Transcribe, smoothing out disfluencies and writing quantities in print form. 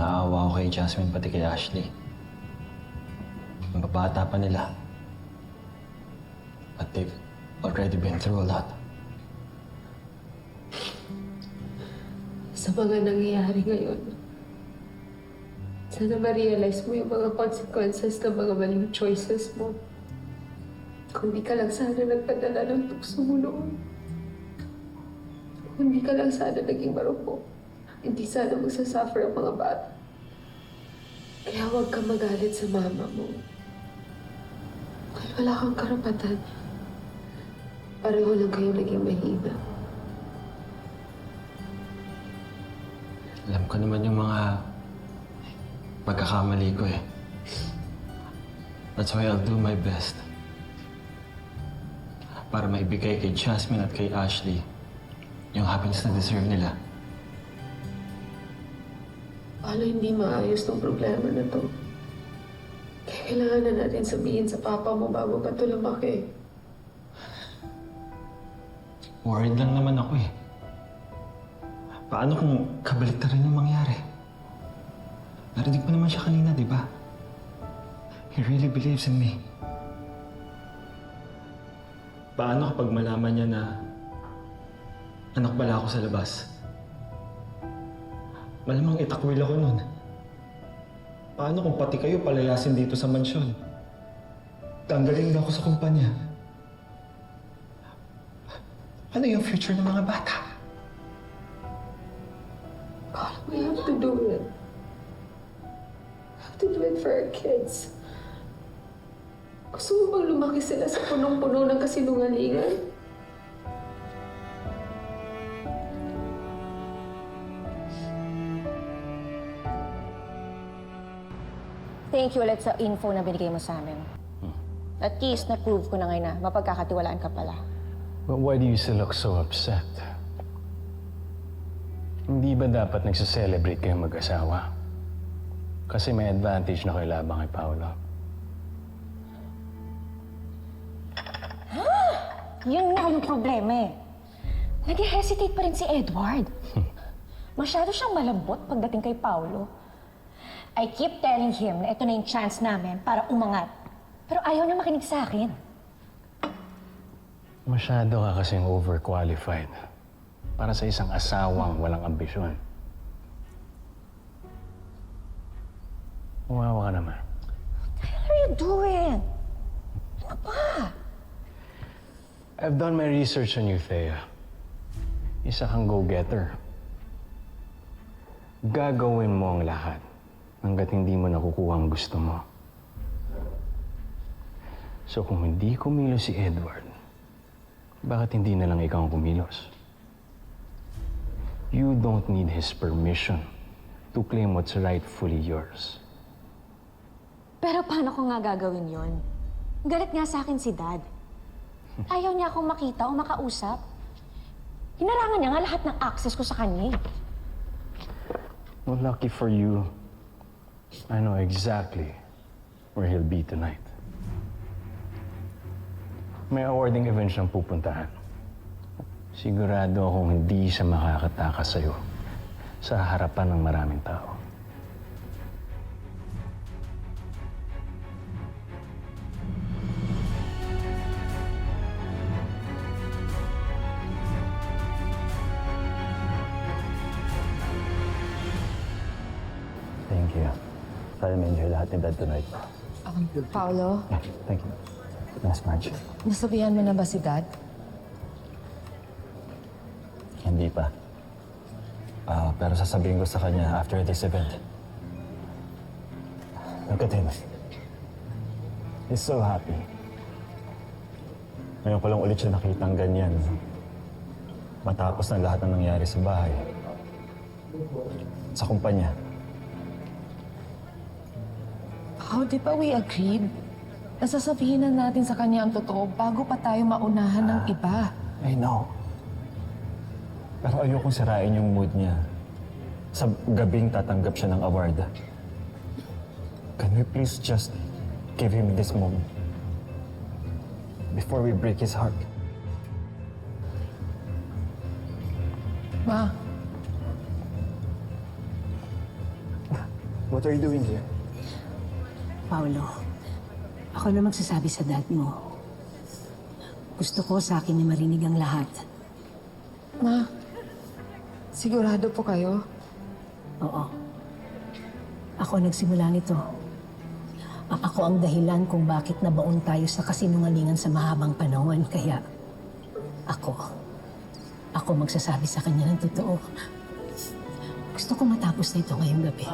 Naaawa ako kay Jasmine pati kay Ashley. Ang babata pa nila. But they've already been through a lot. Sa mga nangyayari ngayon, sana ma-realize mo yung mga consequences ng mga maling choices mo. Kung di ka lang sana nagpadala ng tukso mo noon. Kung di ka lang sana naging marupok, hindi sana magsasuffer ang mga bata. Kaya huwag ka magalit sa mama mo. Dahil wala kang karapatan. Pareho lang kayo naging mahina. Alam ko naman yung mga pagkakamali ko eh. That's why I'll do my best. Para maibigay kay Jasmine at kay Ashley yung happiness na deserve nila. Paano hindi maayos tong problema na to? Kaya kailangan na natin sabihin sa papa mo bago pa ito lumaki. Worried lang naman ako eh. Paano kung kabaliktaran yung mangyari? Narinig mo naman siya kanina, di ba? He really believes in me. Paano kapag malaman niya na anak pala ako sa labas? Malamang itakwil ako nun. Paano kung pati kayo palayasin dito sa mansyon? Tanggalin na ako sa kumpanya. Ano yung future ng mga bata? Paul, we have to do it. We have to do it for our kids. Gusto mo bang lumaki sila sa punong-puno ng kasinungalingan? Thank you ulit sa info na binigay mo sa amin. At least, na-prove ko na ngayon na mapagkakatiwalaan ka pala. But why do you still look so upset? Hindi ba dapat nagsa-celebrate kayo mag-asawa? Kasi may advantage na kayo labang kay Paolo. Yun nga yung problema eh. Nag-hesitate pa rin si Edward. Masyado siyang malambot pagdating kay Paolo. I keep telling him na ito na yung chance namin para umangat. Pero ayaw na makinig sa akin. Masyado ka kasing overqualified para sa isang asawang walang ambisyon. Umawa ka naman. What are you doing? Ano ba? I've done my research on you, Thea. Isa kang go-getter. Gagawin mo ang lahat hanggat hindi mo nakukuha ang gusto mo. So kung hindi kumilos si Edward, bakit hindi na lang ikaw ang kumilos? You don't need his permission to claim what's rightfully yours. Pero paano ko nga gagawin yon? Galit nga sa akin si Dad. Ayaw niya akong makita o makausap. Hinarangan niya nga lahat ng access ko sa kanya. Well, lucky for you, I know exactly where he'll be tonight. May awarding event siyang pupuntahan. Sigurado akong hindi siya makakatakas sa'yo sa harapan ng maraming tao. Thank you. Sana ma-enjoy lahat ni Dad tonight. Paolo, Yeah, thank you. Nice, Marge. nasabihan mo na ba si Dad? Hindi pa. Pero sasabihin ko sa kanya after this event. Look at him. He's so happy. Ngayon ko lang ulit siya nakitang ganyan. Matapos na lahat ng nangyari sa bahay. Sa kumpanya. How di ba we agreed? Nasasabihin na natin sa kanya ang totoo bago pa tayo maunahan ng iba. I know. Pero ayokong sirain yung mood niya. Sa gabing tatanggap siya ng award. Can we please just give him this moment? Before we break his heart. Ma, What are you doing here? Paolo, ako na magsasabi sa dad mo. Gusto ko sa akin na marinig ang lahat. Ma, sigurado po kayo? Oo. Ako nagsimula nito. Ako ang dahilan kung bakit nabaon tayo sa kasinungalingan sa mahabang panahon. Kaya ako magsasabi sa kanya ng totoo. Gusto ko matapos na ito ngayong gabi.